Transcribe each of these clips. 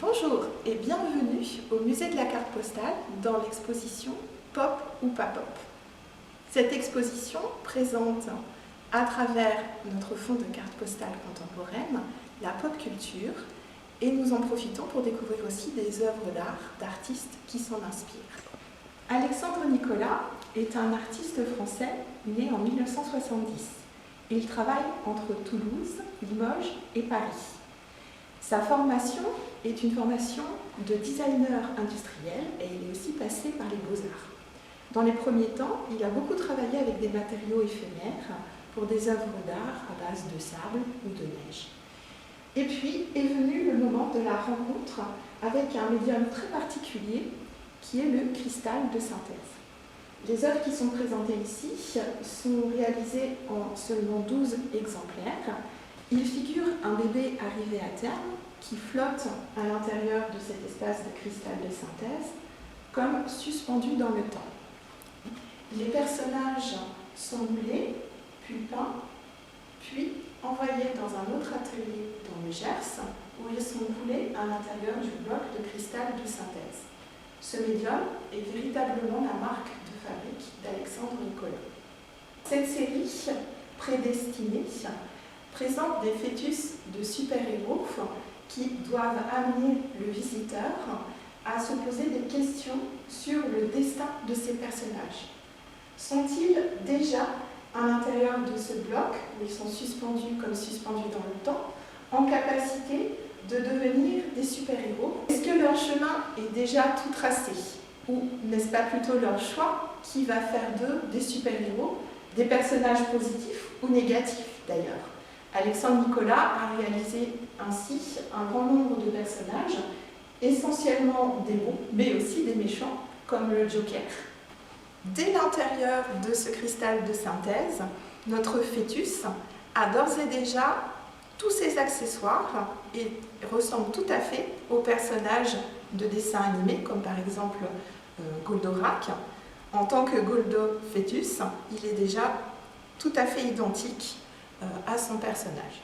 Bonjour et bienvenue au musée de la carte postale dans l'exposition Pop ou pas pop. Cette exposition présente à travers notre fonds de cartes postales contemporaines la pop culture et nous en profitons pour découvrir aussi des œuvres d'art d'artistes qui s'en inspirent. Alexandre Nicolas est un artiste français né en 1970. Il travaille entre Toulouse, Limoges et Paris. Sa formation est une formation de designer industriel et il est aussi passé par les beaux-arts. Dans les premiers temps, il a beaucoup travaillé avec des matériaux éphémères pour des œuvres d'art à base de sable ou de neige. Et puis est venu le moment de la rencontre avec un médium très particulier qui est le cristal de synthèse. Les œuvres qui sont présentées ici sont réalisées en seulement 12 exemplaires. Il figure un bébé arrivé à terme qui flotte à l'intérieur de cet espace de cristal de synthèse comme suspendu dans le temps. Les personnages sont moulés, puis peints, puis envoyés dans un autre atelier dans le Gers où ils sont coulés à l'intérieur du bloc de cristal de synthèse. Ce médium est véritablement la marque de fabrique d'Alexandre Nicolas. Cette série prédestinée présente des fœtus de super-héros qui doivent amener le visiteur à se poser des questions sur le destin de ces personnages. Sont-ils déjà à l'intérieur de ce bloc, où ils sont suspendus comme suspendus dans le temps, en capacité de devenir des super-héros? Est-ce que leur chemin est déjà tout tracé? Ou n'est-ce pas plutôt leur choix qui va faire d'eux des super-héros, des personnages positifs ou négatifs d'ailleurs? Alexandre Nicolas a réalisé ainsi un grand nombre de personnages, essentiellement des bons, mais aussi des méchants, comme le Joker. Dès l'intérieur de ce cristal de synthèse, notre fœtus a d'ores et déjà tous ses accessoires et ressemble tout à fait aux personnages de dessins animés, comme par exemple Goldorak. En tant que Goldo fœtus, il est déjà tout à fait identique à son personnage.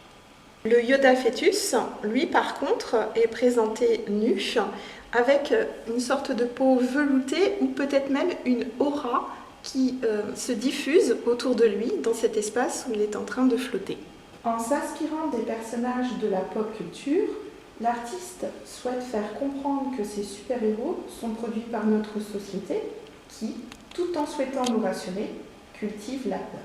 Le Yoda fœtus, lui par contre, est présenté nu, avec une sorte de peau veloutée ou peut-être même une aura qui se diffuse autour de lui dans cet espace où il est en train de flotter. En s'inspirant des personnages de la pop culture, l'artiste souhaite faire comprendre que ces super-héros sont produits par notre société qui, tout en souhaitant nous rassurer, cultive la peur.